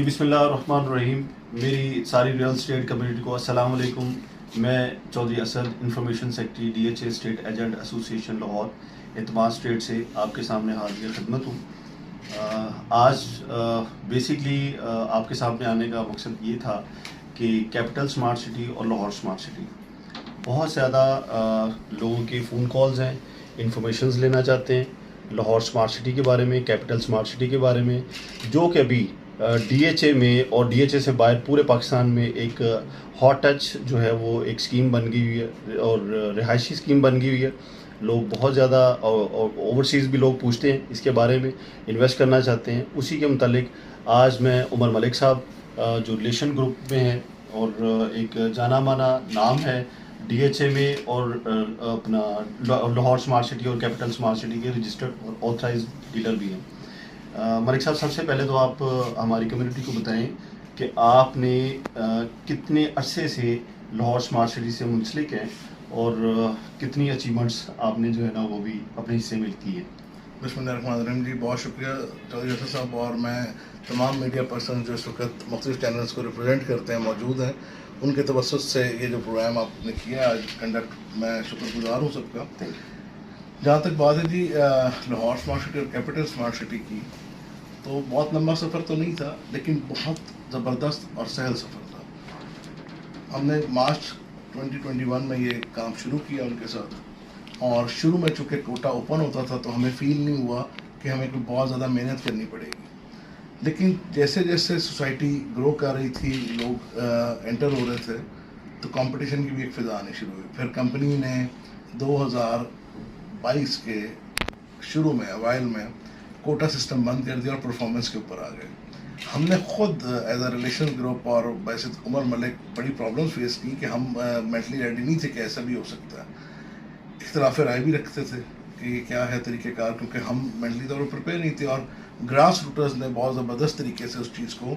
जी बिस्मिल्लाहिर्रहमानिर्रहीम। मेरी सारी रियल स्टेट कम्युनिटी को अस्सलाम वालेकुम। मैं Chaudhry Asad information secretary DHA estate agent association Lahore Etimad estate से आपके सामने हाजिर खिदमत हूँ। आज बेसिकली आपके सामने आने का मकसद ये था कि कैपिटल स्मार्ट सिटी और लाहौर स्मार्ट सिटी बहुत ज़्यादा लोगों के फ़ोन कॉल्स हैं, इंफॉर्मेशंस लेना चाहते हैं लाहौर स्मार्ट सिटी के बारे में, कैपिटल स्मार्ट सिटी के बारे में, जो कि अभी DHA में और DHA से बाहर पूरे पाकिस्तान में एक हॉट टच जो है वो एक स्कीम बन गई हुई है और रिहायशी स्कीम बन गई हुई है। लोग बहुत ज़्यादा और ओवरसीज़ भी लोग पूछते हैं इसके बारे में, इन्वेस्ट करना चाहते हैं। उसी के मुतालिक आज मैं उमर मलिक साहब जो रिलेशन ग्रुप में हैं और एक जाना माना नाम है DHA में और अपना लाहौर स्मार्ट सिटी और कैपिटल स्मार्ट सिटी के रजिस्टर्ड और ऑथराइज डीलर भी हैं। मलिक साहब, सबसे पहले तो आप हमारी कम्युनिटी को बताएं कि आपने कितने अरसे से लाहौर स्मार्ट सिटी से मुंसलिक हैं और कितनी अचीवमेंट्स आपने जो है ना वो भी अपने हिस्से में की है। बिस्मिल्लाहिर्रहमानिर्रहीम जी, बहुत शुक्रिया चौधरी असद साहब। और मैं तमाम मीडिया पर्सन जो इस वक्त मुख्तलिफ चैनल्स को रिप्रेजेंट करते हैं मौजूद हैं, उनके तवस्सुत से ये जो प्रोग्राम आपने किया आज कंडक्ट, मैं शुक्रगुजार हूँ सबका। जहाँ तक बात है जी लाहौर स्मार्ट सिटी और कैपिटल स्मार्ट सिटी की, तो बहुत लंबा सफ़र तो नहीं था, लेकिन बहुत ज़बरदस्त और सहल सफ़र था। हमने मार्च 2021 में ये काम शुरू किया उनके साथ, और शुरू में चूँकि कोटा ओपन होता था तो हमें फ़ील नहीं हुआ कि हमें कोई बहुत ज़्यादा मेहनत करनी पड़ेगी। लेकिन जैसे जैसे सोसाइटी ग्रो कर रही थी, लोग एंटर हो रहे थे, तो कंपटीशन की भी एक फ़िज़ा आनी शुरू हुई। फिर कंपनी ने 2022 के शुरू में अवाइल में कोटा सिस्टम बंद कर दिया और परफॉर्मेंस के ऊपर आ गए। हमने खुद एज अ रिलेशन ग्रुप और वैसे उमर मलिक बड़ी प्रॉब्लम्स फेस की कि हम मेंटली रेडी नहीं थे कि ऐसा भी हो सकता है। इख्तिलाफ राय भी रखते थे कि क्या है तरीक़ेकार, क्योंकि हम मेंटली तौर पर प्रिपेयर नहीं थे। और ग्रास रूटर्स ने बहुत ज़बरदस्त तरीके से उस चीज़ को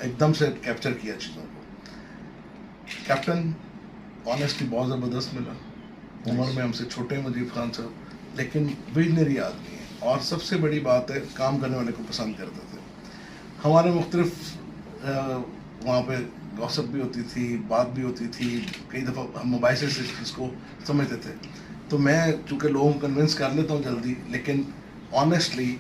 एकदम से कैप्चर किया चीज़ों को। कैप्टन ऑनेस्टली बहुत ज़बरदस्त मिला, उम्र में हमसे छोटे मुजीब खान साहब, लेकिन विजनरी आदमी है। और सबसे बड़ी बात है, काम करने वाले को पसंद करते थे। हमारे मुख्तलिफ वहाँ पे गॉसिप भी होती थी, बात भी होती थी, कई दफ़ा हम मोबाइल से इस चीज़ को समझते थे। तो मैं चूँकि लोगों को कन्विंस कर लेता हूँ जल्दी, लेकिन honestly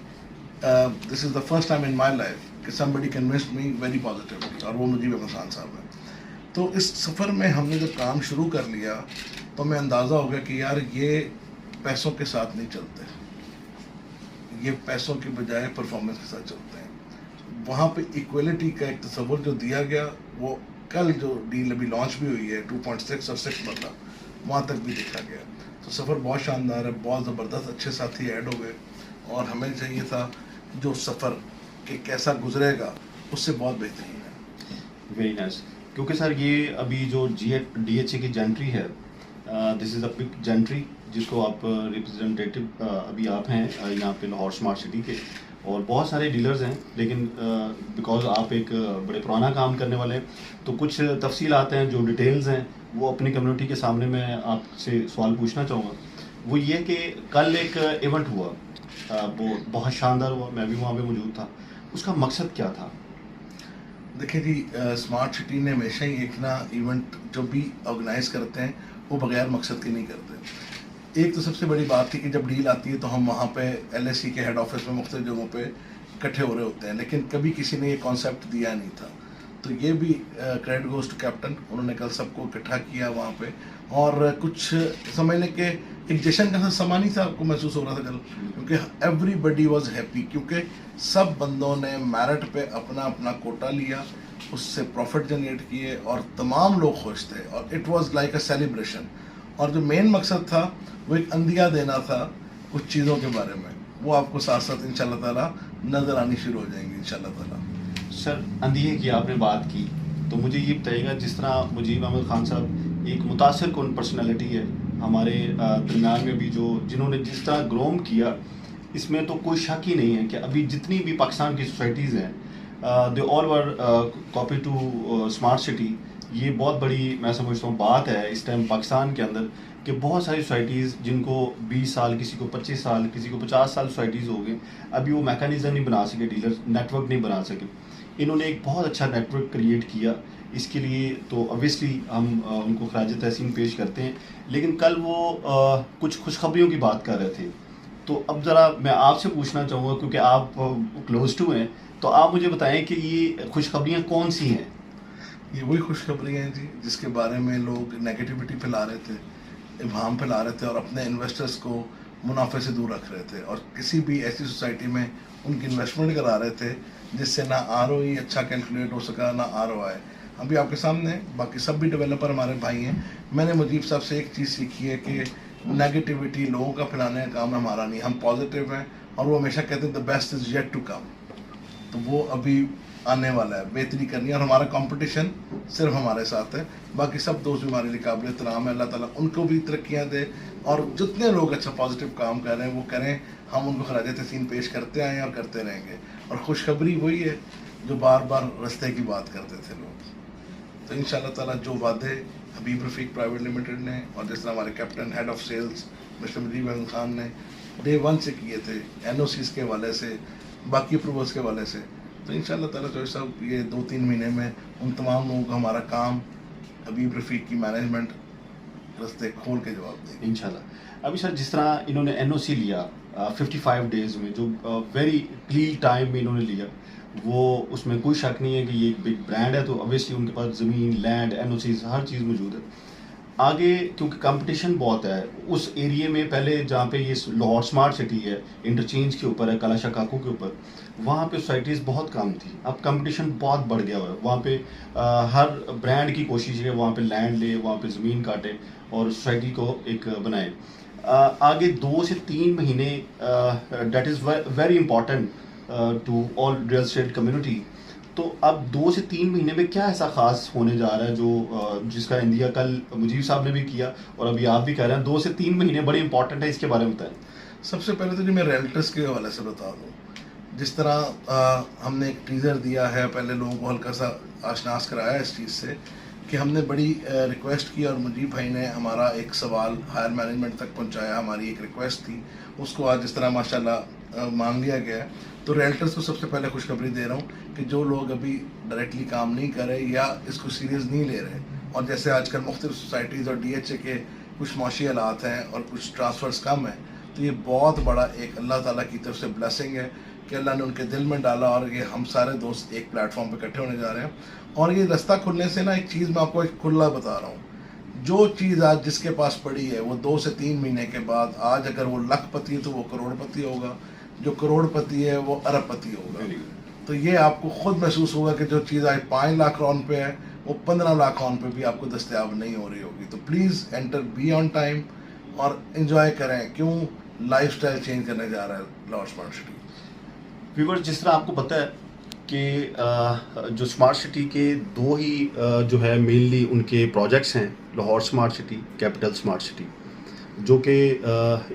this is the first time in my life कि somebody convinced me very positively, और वो मुजीब अहमद खान साहब हैं। तो इस सफ़र में हमने जब काम शुरू कर लिया तो हमें अंदाज़ा हो गया कि यार ये पैसों के साथ नहीं चलते, ये पैसों के बजाय परफॉर्मेंस के साथ चलते हैं। वहाँ पे इक्वलिटी का एक तस्वर जो दिया गया, वो कल जो डील अभी लॉन्च भी हुई है 2.6 और 6 बदला, वहाँ तक भी देखा गया। तो सफ़र बहुत शानदार है, बहुत ज़बरदस्त, अच्छे साथी ऐड हो गए, और हमें चाहिए था जो सफ़र कि कैसा गुजरेगा उससे बहुत बेहतरीन है। Very nice. क्योंकि सर ये अभी जो DHA की जेंट्री है, this is a big gentry जिसको आप रिप्रेजेंटेटिव अभी आप हैं यहाँ पे लाहौर स्मार्ट सिटी के, और बहुत सारे डीलर्स हैं, लेकिन बिकॉज आप एक बड़े पुराना काम करने वाले हैं तो कुछ तफसीलात हैं जो डिटेल्स हैं वो अपनी कम्युनिटी के सामने मैं आपसे सवाल पूछना चाहूँगा। वो ये कि कल एक इवेंट हुआ, वो बहुत शानदार हुआ, मैं भी वहाँ पे मौजूद था। उसका मकसद क्या था? देखिए जी, स्मार्ट सिटी ने हमेशा ही एक ना इवेंट जो भी ऑर्गेनाइज करते हैं वो बगैर मकसद के नहीं करते। एक तो सबसे बड़ी बात थी कि जब डील आती है तो हम वहाँ पे LSE के हेड ऑफिस में मुख्तलिफ जगहों पे इकट्ठे हो रहे होते हैं, लेकिन कभी किसी ने ये कॉन्सेप्ट दिया नहीं था। तो ये भी क्रेडिट गोज़ टू कैप्टन, उन्होंने कल सबको इकट्ठा किया वहाँ पे, और कुछ समझने के एक जश्न का समा नहीं था, आपको महसूस हो रहा था कल, क्योंकि एवरीबडी वाज हैप्पी, क्योंकि सब बंदों ने मेरिट पे अपना अपना कोटा लिया, उससे प्रॉफिट जनरेट किए, और तमाम लोग खुश थे, और it was like a celebration. और जो मेन मकसद था वो एक अंदिया देना था कुछ चीज़ों के बारे में, वो आपको साथ साथ इंशाल्लाह ताला नज़र आनी शुरू हो जाएंगी इंशाल्लाह ताला। सर, अंदिये की आपने बात की, तो मुझे ये बताइएगा, जिस तरह मुजीब अहमद खान साहब एक मुतासिर कुन पर्सनैलिटी है हमारे दरमियान में भी, जो जिन्होंने जिस तरह ग्रोम किया, इसमें तो कोई शक ही नहीं है कि अभी जितनी भी पाकिस्तान की सोसाइटीज़ हैं, they all were copy to smart city. ये बहुत बड़ी मैं समझता हूँ बात है इस टाइम पाकिस्तान के अंदर कि बहुत सारी सोसाइटीज़ जिनको 20 साल, किसी को 25 साल, किसी को 50 साल सोसाइटीज़ हो गए, अभी वो मैकेनिज़्म नहीं बना सके, डीलर नेटवर्क नहीं बना सके। इन्होंने एक बहुत अच्छा नेटवर्क क्रिएट किया। इसके लिए तो ऑब्वियसली हम उनको खराज तहसीन पेश करते हैं। लेकिन कल वो कुछ खुशखबरियों की बात कर रहे थे, तो अब ज़रा मैं आपसे पूछना चाहूँगा, क्योंकि आप क्लोज टू हैं, तो आप मुझे बताएं कि ये खुशखबरियाँ कौन सी हैं। ये वही खुशखबरियाँ हैं जी, जिसके बारे में लोग नेगेटिविटी फैला रहे थे, इब्हाम फैला रहे थे और अपने इन्वेस्टर्स को मुनाफे से दूर रख रहे थे, और किसी भी ऐसी सोसाइटी में उनकी इन्वेस्टमेंट करा रहे थे जिससे ना ROE अच्छा कैलकुलेट हो सका, ना ROI। अभी आपके सामने बाकी सब भी डेवलपर हमारे भाई हैं। मैंने मुजीब साहब से एक चीज़ सीखी है कि नेगेटिविटी लोगों का फैलाने का काम हमारा नहीं, हम पॉजिटिव हैं, और वो हमेशा कहते हैं the best is yet to come. तो वो अभी आने वाला है, बेहतरी करनी है, और हमारा कंपटीशन सिर्फ हमारे साथ है। बाकी सब दोस्त भी हमारे लिए काबिल एहतराम है। अल्लाह ताला उनको भी तरक्कियाँ दे, और जितने लोग अच्छा पॉजिटिव काम कर रहे हैं वो करें। हम उनको खराज तहसीन पेश करते आए हैं और करते रहेंगे। और खुशखबरी वही है जो बार बार रास्ते की बात करते थे लोग। तो इंशाल्लाह ताला जो वादे हबीब रफ़ीक प्राइवेट लिमिटेड ने, और जिस तरह हमारे captain head of sales mister Mujeeb Ahmed Khan ने डे 1 से किए थे, NOCs के हवाले से, बाकी अप्रूवल्स के हवाले से, तो इंशाल्लाह ताला जो सब ये 2-3 महीने में उन तमाम लोगों को हमारा काम, हबीब रफ़ीक की मैनेजमेंट रास्ते खोल के जवाब देगी इंशाल्लाह। अभी सर, जिस तरह इन्होंने NOC लिया 55 डेज़ में, जो वेरी क्लीन टाइम में इन्होंने लिया, वो उसमें कोई शक नहीं है कि ये एक बिग ब्रांड है, तो ऑब्वियसली उनके पास ज़मीन, लैंड, NOCs हर चीज़ मौजूद है। आगे क्योंकि कंपटीशन बहुत है उस एरिया में, पहले जहाँ पे ये लाहौर स्मार्ट सिटी है, इंटरचेंज के ऊपर है, कलाशा काकू के ऊपर, वहाँ पे सोसाइटीज़ बहुत कम थी। अब कंपटीशन बहुत बढ़ गया हुआ है वहाँ पे। हर ब्रांड की कोशिश है वहाँ पे लैंड ले, वहाँ पे ज़मीन काटे और सोसाइटी को एक बनाए। आगे 2 से 3 महीने, that is very important to all real estate community. तो अब 2 से 3 महीने में क्या ऐसा खास होने जा रहा है जो जिसका इंडिया कल मुजीब साहब ने भी किया और अभी आप भी कह रहे हैं 2 से 3 महीने बड़े इंपॉर्टेंट है, इसके बारे में बताएं। सबसे पहले तो जी मैं रेल्टर्स के हवाले से बता दूँ। जिस तरह हमने एक टीज़र दिया है, पहले लोगों को हल्का सा आशनास कराया इस चीज़ से कि हमने बड़ी रिक्वेस्ट की, और मुजीब भाई ने हमारा एक सवाल हायर मैनेजमेंट तक पहुंचाया। हमारी एक रिक्वेस्ट थी, उसको आज जिस तरह माशाल्लाह मान लिया गया है। तो रेल्टर्स को सबसे पहले खुशखबरी दे रहा हूँ कि जो लोग अभी डायरेक्टली काम नहीं कर रहे या इसको सीरियस नहीं ले रहे, और जैसे आजकल मुख्तलिफ सोसाइटीज़ और DHA के कुछ माशी हालात हैं और कुछ ट्रांसफ़र्स कम हैं, तो ये बहुत बड़ा एक अल्लाह ताला की तरफ से ब्लेसिंग है कि अल्लाह ने उनके दिल में डाला, और ये हम सारे दोस्त एक प्लेटफॉर्म पे इकट्ठे होने जा रहे हैं। और ये रास्ता खुलने से ना, एक चीज़ मैं आपको एक खुला बता रहा हूँ, जो चीज़ आज जिसके पास पड़ी है वो 2 से 3 महीने के बाद, आज अगर वो लखपति है तो वो करोड़पति होगा, जो करोड़पति है वो अरबपति होगा। तो ये आपको खुद महसूस होगा कि जो चीज़ आज 5 लाख रौन पे है वो 15 लाख रौन पे भी आपको दस्तयाब नहीं हो रही होगी। तो please enter, be on time और इन्जॉय करें। क्यों, लाइफस्टाइल चेंज करने जा रहा है लाहौर स्मार्ट सिटी। व्यूअर्स, जिस तरह आपको पता है कि जो स्मार्ट सिटी के 2 ही जो है मेनली उनके प्रोजेक्ट्स हैं, Lahore smart city, capital smart city, जो कि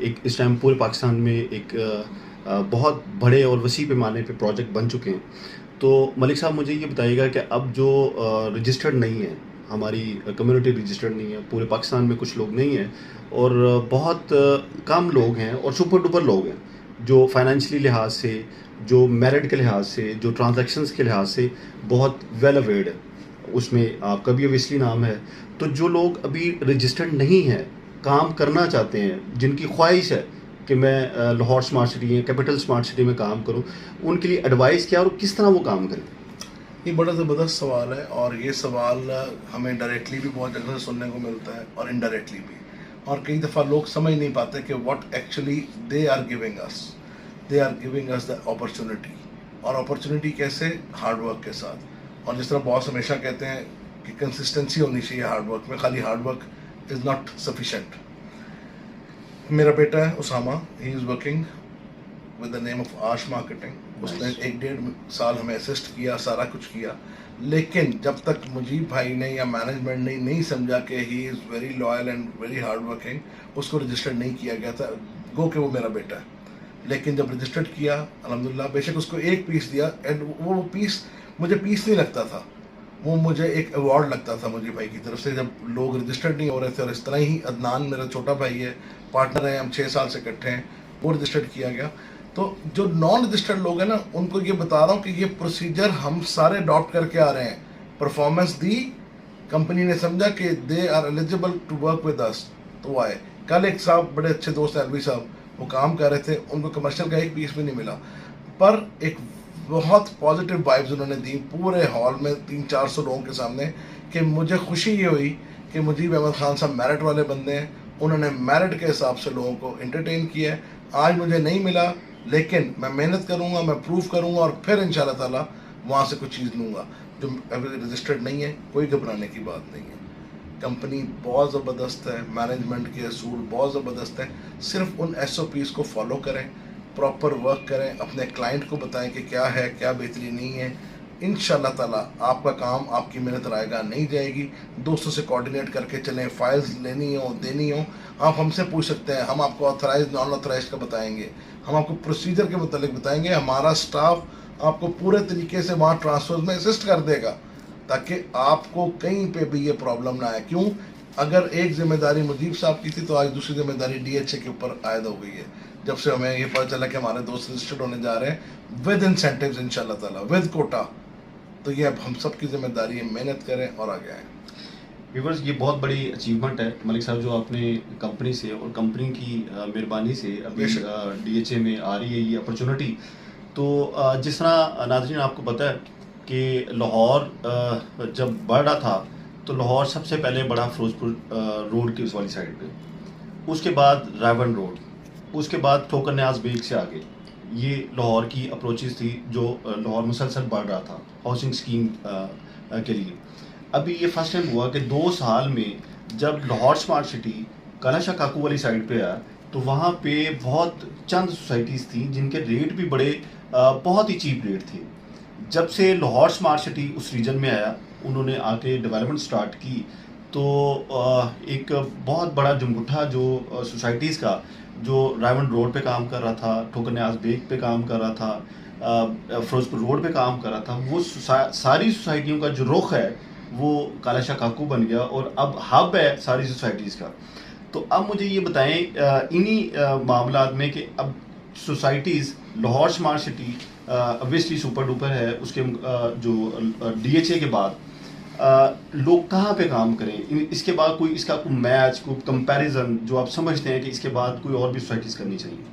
एक इस टाइम पूरे पाकिस्तान में एक बहुत बड़े और वसी पैमाने पे प्रोजेक्ट बन चुके हैं। तो मलिक साहब मुझे ये बताइएगा कि अब जो रजिस्टर्ड नहीं है, हमारी कम्युनिटी रजिस्टर्ड नहीं है, पूरे पाकिस्तान में कुछ लोग नहीं हैं और बहुत कम लोग हैं और सुपर डुपर लोग हैं जो फाइनेंशियली लिहाज से, जो मेरिट के लिहाज से, जो ट्रांजैक्शंस के लिहाज से बहुत वेल अवेयर्ड है, उसमें आपका भी ऑब्वियसली नाम है। तो जो लोग अभी रजिस्टर्ड नहीं हैं, काम करना चाहते हैं, जिनकी ख्वाहिश है कि मैं लाहौर स्मार्ट सिटी या कैपिटल स्मार्ट सिटी में काम करूं, उनके लिए एडवाइस क्या और किस तरह वो काम करें? ये बड़ा ज़बरदस्त सवाल है, और ये सवाल हमें डायरेक्टली भी बहुत जगह से सुनने को मिलता है और इनडायरेक्टली भी। और कई दफ़ा लोग समझ नहीं पाते कि what actually they are giving us the opportunity. और अपॉर्चुनिटी कैसे? हार्ड वर्क के साथ। और जिस तरह बॉस हमेशा कहते हैं कि कंसिस्टेंसी होनी चाहिए हार्ड वर्क में, खाली hard work is not sufficient. मेरा बेटा है Usama, he is working with the name of Aash marketing. उसने 1-1.5 साल हमें असिस्ट किया, सारा कुछ किया, लेकिन जब तक मुजीब भाई ने या मैनेजमेंट ने नहीं समझा कि he is very loyal and very hard working, उसको रजिस्टर्ड नहीं किया गया था। गो कि वो मेरा बेटा है, लेकिन जब रजिस्टर्ड किया अल्हम्दुलिल्लाह, बेशक उसको एक पीस दिया, एंड वो पीस मुझे पीस नहीं लगता था, वो मुझे एक अवार्ड लगता था मुझे भाई की तरफ से, जब लोग रजिस्टर्ड नहीं हो रहे थे। और इस तरह ही अदनान मेरा छोटा भाई है, पार्टनर है, हम 6 साल से इकट्ठे हैं, वो रजिस्टर्ड किया गया। तो जो नॉन रजिस्टर्ड लोग हैं ना, उनको ये बता रहा हूँ कि ये प्रोसीजर हम सारे अडॉप्ट करके आ रहे हैं। परफॉर्मेंस दी, कंपनी ने समझा कि they are eligible to work with us, तो वो आए। कल एक साहब, बड़े अच्छे दोस्त एलवी साहब, वो काम कर रहे थे, उनको कमर्शियल का एक पीस भी नहीं मिला, पर एक बहुत पॉजिटिव वाइब्स उन्होंने दी पूरे हॉल में 300-400 लोगों के सामने, कि मुझे खुशी ये हुई कि मुजीब अहमद खान साहब मेरिट वाले बंदे हैं, उन्होंने मेरिट के हिसाब से लोगों को एंटरटेन किया है। आज मुझे नहीं मिला, लेकिन मैं मेहनत करूँगा, मैं प्रूव करूँगा और फिर इंशाल्लाह ताला वहाँ से कुछ चीज़ लूँगा। जो अभी रजिस्टर्ड नहीं है, कोई घबराने की बात नहीं है। कंपनी बहुत ज़बरदस्त है, मैनेजमेंट के असूल बहुत ज़बरदस्त है। सिर्फ उन SOPs को फॉलो करें, प्रॉपर वर्क करें, अपने क्लाइंट को बताएं कि क्या है, क्या बेहतरी नहीं है। इंशाल्लाह ताला आपका काम, आपकी मेहनत रायगा नहीं जाएगी। दोस्तों से कोऑर्डिनेट करके चलें, फाइल्स लेनी हो, देनी हो, आप हमसे पूछ सकते हैं, हम आपको ऑथराइज नॉन ऑथराइज का बताएंगे, हम आपको प्रोसीजर के मुतालिक बताएंगे। हमारा स्टाफ आपको पूरे तरीके से वहाँ ट्रांसफर में असिस्ट कर देगा, ताकि आपको कहीं पे भी ये प्रॉब्लम ना आए। क्यों? अगर एक जिम्मेदारी मुजीब साहब की थी, तो आज दूसरी जिम्मेदारी DHA के ऊपर आयद हो गई है, जब से हमें ये पता चला कि हमारे दोस्त रजिस्टर्ड होने जा रहे हैं विद इंसेंटिव्स इंशाल्लाह ताला, विद कोटा। तो ये अब हम सब की जिम्मेदारी है, मेहनत करें और आगे आएँ। व्यूवर्स, ये बहुत बड़ी अचीवमेंट है मलिक साहब, जो आपने कंपनी से और कंपनी की मेहरबानी से अभी DHA में आ रही है ये अपॉर्चुनिटी। तो जिस तरह नाज़रीन आपको पता है कि लाहौर जब बढ़ रहा था, तो लाहौर सबसे पहले बढ़ा फिरोजपुर रोड की उस वाली साइड पे, उसके बाद रावण रोड, उसके बाद ठोकर न्याज बेग से आगे ये लाहौर की अप्रोचेस थी, जो लाहौर मुसलसल बढ़ रहा था हाउसिंग स्कीम के लिए। अभी ये फर्स्ट टाइम हुआ कि 2 साल में जब लाहौर स्मार्ट सिटी कालाशाह काकू वाली साइड पे आया, तो वहाँ पे बहुत चंद सोसाइटीज़ थी जिनके रेट भी बड़े बहुत ही चीप रेट थे। जब से लाहौर स्मार्ट सिटी उस रीजन में आया, उन्होंने आके डेवलपमेंट स्टार्ट की, तो एक बहुत बड़ा जुमगुठा जो सोसाइटीज़ का, जो रावण रोड पे काम कर रहा था, ठोकर न्याज बेग पे काम कर रहा था, फिरोजपुर रोड पे काम कर रहा था, वो सारी सोसाइटियों का जो रुख है वो कालाशाह काकू बन गया और अब हब है सारी सोसाइटीज़ का। तो अब मुझे ये बताएं इन्हीं मामलात में कि अब societies Lahore smart city obviously super duper है, उसके जो DHA के बाद लोग कहाँ पे काम करें, इसके बाद कोई इसका कोई मैच, कोई कंपैरिजन जो आप समझते हैं कि इसके बाद कोई और भी सोसाइटीज़ करनी चाहिए?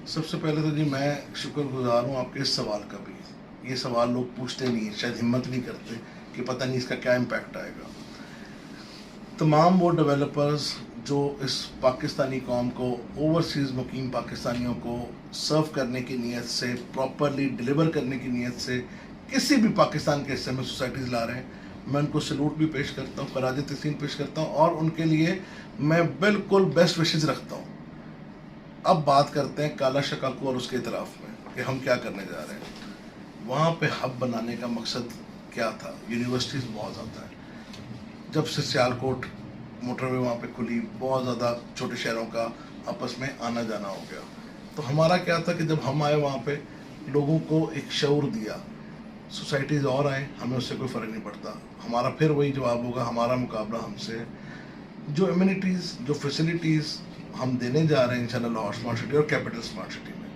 सबसे पहले तो जी मैं शुक्रगुजार हूँ आपके इस सवाल का भी। ये सवाल लोग पूछते नहीं, शायद हिम्मत नहीं करते कि पता नहीं इसका क्या इम्पैक्ट आएगा। तमाम वो डेवलपर्स जो इस पाकिस्तानी कौम को, ओवरसीज़ मुकीम पाकिस्तानियों को सर्व करने की नीयत से, प्रॉपरली डिलीवर करने की नीयत से किसी भी पाकिस्तान के हिस्से में सोसाइटीज़ ला रहे हैं, मैं उनको सलूट भी पेश करता हूँ, खराज तहसीन पेश करता हूँ और उनके लिए मैं बिल्कुल बेस्ट विशेज़ रखता हूँ। अब बात करते हैं कालाशाह काकू और उसके इतराफ़ में कि हम क्या करने जा रहे हैं। वहाँ पे हब बनाने का मकसद क्या था? यूनिवर्सिटीज़ बहुत ज़्यादा है। जब से सियालकोट मोटरवे वहाँ पे खुली, बहुत ज़्यादा छोटे शहरों का आपस में आना जाना हो गया। तो हमारा क्या था कि जब हम आए वहाँ पे, लोगों को एक शऊर दिया, सोसाइटीज़ और आए, हमें उससे कोई फ़र्क नहीं पड़ता। हमारा फिर वही जवाब होगा, हमारा मुकाबला हमसे है। जो इम्यूनिटीज़, जो फैसिलिटीज़ हम देने जा रहे हैं इंशाल्लाह लाहौर स्मार्ट सिटी और कैपिटल स्मार्ट सिटी में,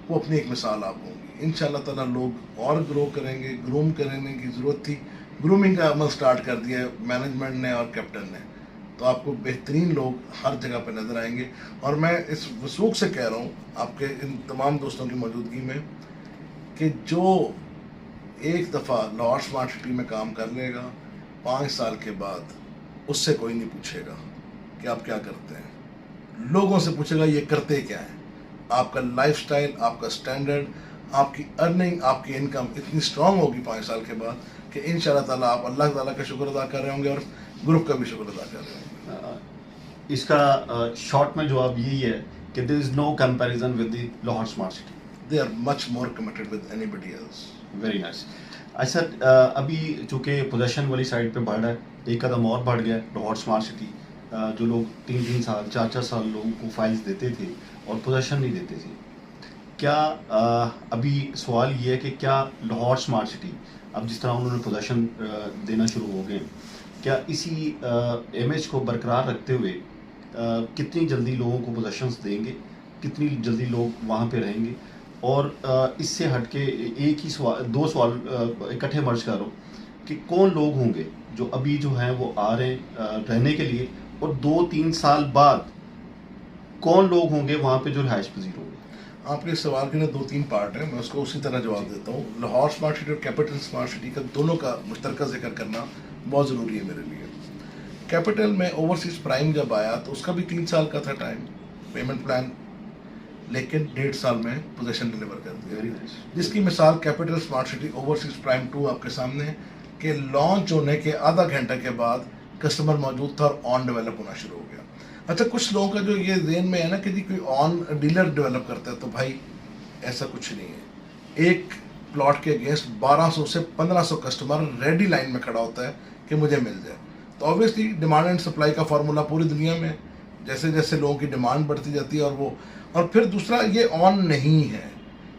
वो अपनी एक मिसाल आप होंगी। इंशाल्लाह ताला लोग और ग्रो करेंगे। ग्रूम करने की ज़रूरत थी, ग्रूमिंग का अमल स्टार्ट कर दिया है मैनेजमेंट ने और कैप्टन ने। तो आपको बेहतरीन लोग हर जगह पे नज़र आएंगे। और मैं इस वसूख से कह रहा हूँ आपके इन तमाम दोस्तों की मौजूदगी में कि जो एक दफ़ा लाहौर स्मार्ट सिटी में काम कर लेगा, 5 साल के बाद उससे कोई नहीं पूछेगा कि आप क्या करते हैं। लोगों से पूछेगा ये करते क्या हैं। आपका लाइफस्टाइल, आपका स्टैंडर्ड, आपकी अर्निंग, आपकी इनकम इतनी स्ट्रांग होगी 5 साल के बाद कि इंशाल्लाह ताला आप अल्लाह ताला का शुक्र अदा कर रहे होंगे और ग्रुप का भी शुक्र अदा कर रहे होंगे। इसका शॉर्ट में जवाब यही है कि there is no comparison with the Lahore smart city. They are much more committed with anybody else. Very nice. अच्छा, अभी चूँकि पोजेशन वाली साइड पे बढ़ रहा है, एक कदम और बढ़ गया लाहौर स्मार्ट सिटी। जो लोग 3-3 साल 4-4 साल लोगों को फाइल्स देते थे और पोजेशन नहीं देते थे, क्या अभी सवाल ये है कि क्या लाहौर स्मार्ट सिटी अब जिस तरह उन्होंने पोजेशन देना शुरू हो गए, क्या इसी इमेज को बरकरार रखते हुए कितनी जल्दी लोगों को पोजेशंस देंगे, कितनी जल्दी लोग वहाँ पे रहेंगे और इससे हटके एक ही सवाल, दो सवाल इकट्ठे मर्ज करो कि कौन लोग होंगे जो अभी जो हैं वो आ रहे हैं रहने के लिए, और 2-3 साल बाद कौन लोग होंगे वहाँ पे जो रिहाइश पजीर होंगे। आपके सवाल के ना 2-3 पार्ट है, मैं उसको उसी तरह जवाब देता हूँ। लाहौर स्मार्ट सिटी और कैपिटल स्मार्ट सिटी का दोनों का मुश्तरका जिक्र करना बहुत ज़रूरी है मेरे लिए। कैपिटल में ओवरसीज प्राइम जब आया तो उसका भी 3 साल का था टाइम पेमेंट प्लान, लेकिन 1.5 साल में पोजीशन डिलीवर कर दिया, जिसकी मिसाल capital smart city overseas prime 2 आपके सामने है कि लॉन्च होने के आधा घंटे के बाद कस्टमर मौजूद था और ऑन डेवलप होना शुरू हो गया। अच्छा, कुछ लोगों का जो ये ज़हन में है ना कि जी कोई ऑन डीलर डेवलप करता है, तो भाई ऐसा कुछ नहीं है। एक प्लॉट के अगेंस्ट 1200 से 1500 कस्टमर रेडी लाइन में खड़ा होता है कि मुझे मिल जाए। तो ऑब्वियसली डिमांड एंड सप्लाई का फार्मूला पूरी दुनिया में जैसे जैसे लोगों की डिमांड बढ़ती जाती है और फिर दूसरा ये ऑन नहीं है,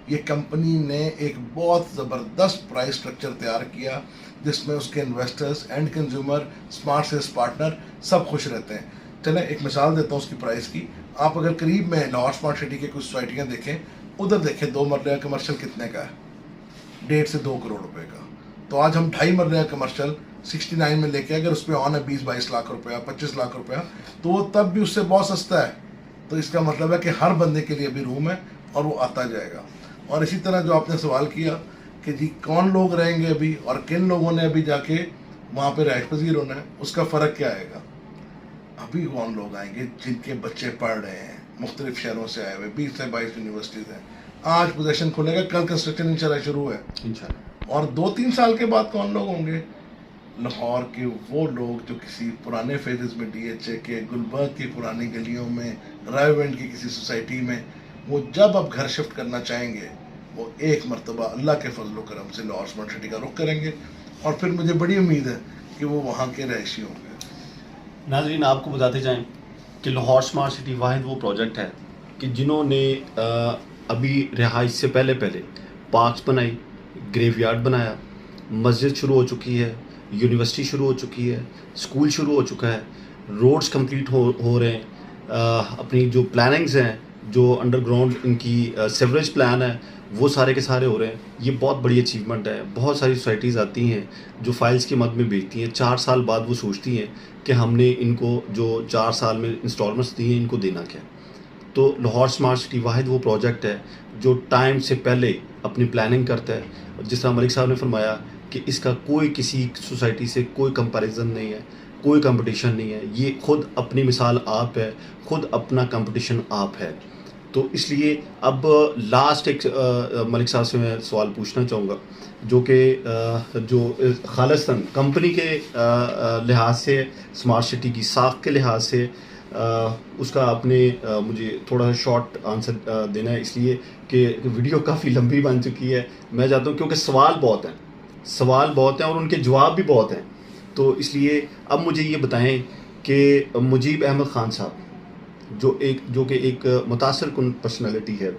ये कंपनी ने एक बहुत ज़बरदस्त प्राइस स्ट्रक्चर तैयार किया जिसमें उसके investors and consumer smart sales partner सब खुश रहते हैं। चलें एक मिसाल देता हूँ उसकी प्राइस की। आप अगर करीब में लाहौर स्मार्ट सिटी के कुछ सोसाइटियाँ देखें, उधर देखें 2 मरले का कमर्शियल कितने का है, 1.5 से 2 करोड़ रुपए का। तो आज हम 2.5 मरले का कमर्शियल 69 में लेके अगर उस पर ऑन है 20-22 लाख रुपया, 25 लाख रुपया, तो वो तब भी उससे बहुत सस्ता है। तो इसका मतलब है कि हर बंदे के लिए भी रूम है और वो आता जाएगा। और इसी तरह जो आपने सवाल किया कि जी कौन लोग रहेंगे अभी और किन लोगों ने अभी जाके वहाँ पे रिहाइश पजीर होना है, उसका फ़र्क क्या आएगा। अभी कौन लोग आएंगे जिनके बच्चे पढ़ रहे हैं, मुख्तलिफ शहरों से आए हुए, 20 से 22 यूनिवर्सिटीज़ हैं, आज पोजीशन खुलेगा, कल कंस्ट्रक्शन इंशाल्लाह शुरू है इंशाल्लाह। और 2-3 साल के बाद कौन लोग होंगे, लाहौर के वो लोग जो किसी पुराने फेजेस में DHA के गुलबर्ग की पुरानी गलियों में, रायवेंड की किसी सोसाइटी में, वो जब अब घर शिफ्ट करना चाहेंगे वो एक मरतबा अल्लाह के फजल करम से लाहौर स्मार्ट सिटी का रुख करेंगे और फिर मुझे बड़ी उम्मीद है कि वो वहाँ के रहायशी होंगे। नाज़रीन, आपको बताते जाएं कि लाहौर स्मार्ट सिटी वाहिद वो प्रोजेक्ट है कि जिन्होंने अभी रिहाइश से पहले पार्क्स बनाई, ग्रेवयार्ड बनाया, मस्जिद शुरू हो चुकी है, यूनिवर्सिटी शुरू हो चुकी है, स्कूल शुरू हो चुका है, रोड्स कंप्लीट हो रहे हैं, अपनी जो प्लानिंग्स हैं, जो अंडरग्राउंड इनकी सीवरेज प्लान है, वो सारे के सारे हो रहे हैं। ये बहुत बड़ी अचीवमेंट है। बहुत सारी सोसाइटीज़ आती हैं जो फाइल्स की मद में भेजती हैं, 4 साल बाद वो सोचती हैं कि हमने इनको जो 4 साल में इंस्टॉलमेंट्स दी हैं इनको देना क्या। तो लाहौर स्मार्ट सिटी वाहिद वो प्रोजेक्ट है जो टाइम से पहले अपनी प्लानिंग करता है। जिस तरह मलिक साहब ने फरमाया कि इसका कोई किसी सोसाइटी से कोई कंपैरिजन नहीं है, कोई कंपटीशन नहीं है। ये खुद अपनी मिसाल आप है, खुद अपना कंपटीशन आप है। तो इसलिए अब लास्ट एक मलिक साहब से मैं सवाल पूछना चाहूँगा जो कि जो खालिस्तान कंपनी के लिहाज से, स्मार्ट सिटी की साख के लिहाज से उसका आपने मुझे थोड़ा शॉर्ट आंसर देना है, इसलिए कि वीडियो काफ़ी लंबी बन चुकी है। मैं चाहता हूँ क्योंकि सवाल बहुत हैं और उनके जवाब भी बहुत हैं, तो इसलिए अब मुझे ये बताएं कि मुजीब अहमद ख़ान साहब जो कि एक मुतासर कुन पर्सनैलिटी है,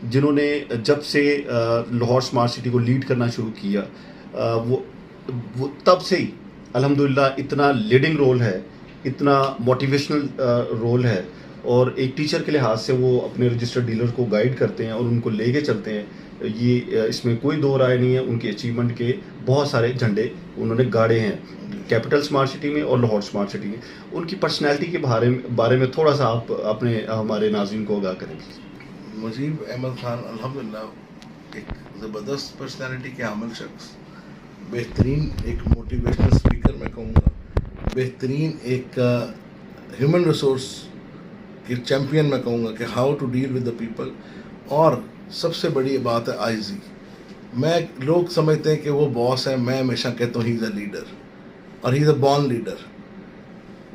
जिन्होंने जब से लाहौर स्मार्ट सिटी को लीड करना शुरू किया, वो तब से ही अल्हम्दुलिल्लाह इतना लीडिंग रोल है, इतना मोटिवेशनल रोल है, और एक टीचर के लिहाज से वो अपने रजिस्टर्ड डीलर को गाइड करते हैं और उनको लेके चलते हैं। ये इसमें कोई दो राय नहीं है, उनकी अचीवमेंट के बहुत सारे झंडे उन्होंने गाड़े हैं कैपिटल स्मार्ट सिटी में और लाहौर स्मार्ट सिटी में। उनकी पर्सनैलिटी के बारे में थोड़ा सा आप अपने हमारे नाज़रीन को आगाह करें। मुजीब अहमद ख़ान अल्हम्दुलिल्लाह एक ज़बरदस्त पर्सनैलिटी के हामिल शख्स, बेहतरीन एक मोटिवेशनल स्पीकर मैं कहूँगा, बेहतरीन एक ह्यूमन रिसोर्स के चैम्पियन मैं कहूँगा कि how to deal with the people. और सबसे बड़ी बात है आइजी। लोग समझते हैं कि वो बॉस है, मैं हमेशा कहता हूँ ही इज़ अ लीडर और he is a born leader.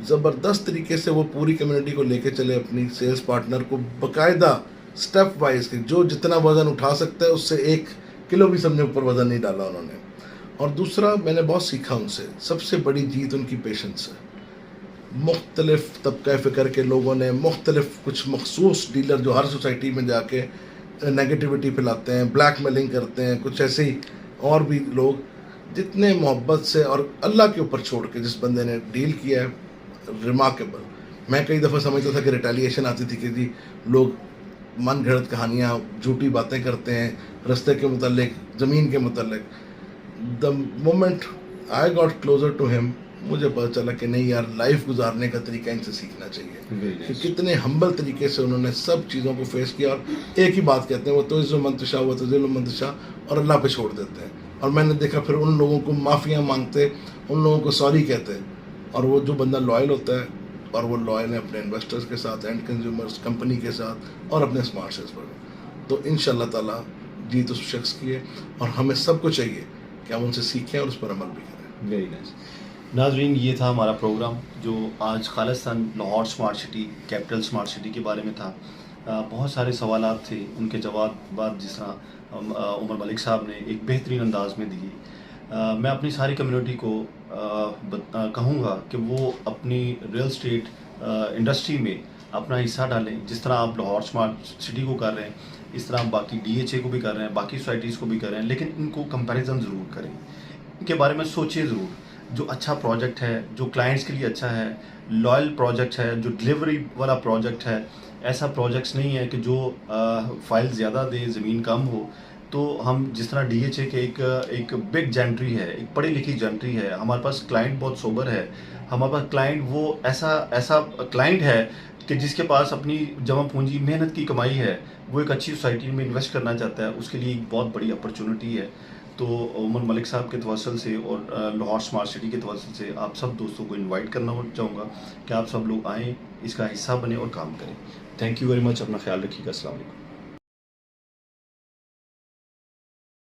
ज़बरदस्त तरीके से वो पूरी कम्युनिटी को लेके चले, अपनी सेल्स पार्टनर को बाकायदा स्टेप वाइज के जो जितना वज़न उठा सकता है उससे 1 किलो भी समझे ऊपर वज़न नहीं डाला उन्होंने। और दूसरा मैंने बहुत सीखा उनसे, सबसे बड़ी जीत उनकी पेशेंस है। मुख्तलिफ तबका फ़िक्र के लोगों ने, मुख्तलिफ कुछ मखसूस डीलर जो हर सोसाइटी में जाके नेगेटिविटी फैलाते हैं, ब्लैकमेलिंग करते हैं, कुछ ऐसे ही और भी लोग, जितने मोहब्बत से और अल्लाह के ऊपर छोड़ के जिस बंदे ने डील किया है, रिमार्केबल। मैं कई दफ़ा समझता था कि रिटेलिएशन आती थी कि जी लोग मन घड़त कहानियाँ, झूठी बातें करते हैं रास्ते के मुतल्लिक, ज़मीन के मुतल्लिक। The moment I got closer to him, मुझे पता चला कि नहीं यार, लाइफ गुजारने का तरीका इनसे सीखना चाहिए कि कितने हम्बल तरीके से उन्होंने सब चीज़ों को फेस किया। और एक ही बात कहते हैं, वो तो इज़्ज़ो मंतशा वो तो ज़िल्ल मंतशा, और अल्लाह पे छोड़ देते हैं। और मैंने देखा फिर उन लोगों को माफ़िया मांगते, उन लोगों को सॉरी कहते, और वो जो बंदा लॉयल होता है, और वो लॉयल है अपने इन्वेस्टर्स के साथ, एंड कंज्यूमर्स, कंपनी के साथ, और अपने स्मार्ट सेल्स पर। तो इंशाल्लाह ताला जीत उस शख्स की है, और हमें सबको चाहिए कि हम उनसे सीखें और उस पर अमल भी करें। Very nice. नाजरीन, ये था हमारा प्रोग्राम जो आज Khalistan Lahore smart city, capital smart city के बारे में था। बहुत सारे सवालात थे, उनके जवाब जिस तरह उमर मलिक साहब ने एक बेहतरीन अंदाज में दिए। मैं अपनी सारी कम्युनिटी को कहूँगा कि वो अपनी रियल स्टेट इंडस्ट्री में अपना हिस्सा डालें। जिस तरह आप लाहौर स्मार्ट सिटी को कर रहे हैं, इस तरह आप बाकी DHA को भी कर रहे हैं, बाकी सोसाइटीज़ को भी कर रहे हैं, लेकिन इनको कंपैरिजन ज़रूर करें, इनके बारे में सोचिए ज़रूर। जो अच्छा प्रोजेक्ट है, जो क्लाइंट्स के लिए अच्छा है, लॉयल प्रोजेक्ट है, जो डिलीवरी वाला प्रोजेक्ट है, ऐसा प्रोजेक्ट्स नहीं है कि जो फाइल ज़्यादा दे, ज़मीन कम हो। तो हम जिस तरह DHA के एक बिग जेंट्री है, एक पढ़ी लिखी जेंट्री है, हमारे पास क्लाइंट बहुत सोबर है, हमारे पास क्लाइंट वो ऐसा क्लाइंट है कि जिसके पास अपनी जमा पूंजी मेहनत की कमाई है, वो एक अच्छी सोसाइटी में इन्वेस्ट करना चाहता है, उसके लिए एक बहुत बड़ी अपॉर्चुनिटी है। तो उमर मलिक साहब के तवसल से और लाहौर स्मार्ट सिटी के तवसल से आप सब दोस्तों को इनवाइट करना चाहूँगा कि आप सब लोग आएँ, इसका हिस्सा बने और काम करें। Thank you very much. अपना ख्याल रखिएगा। अस्सलाम वालेकुम।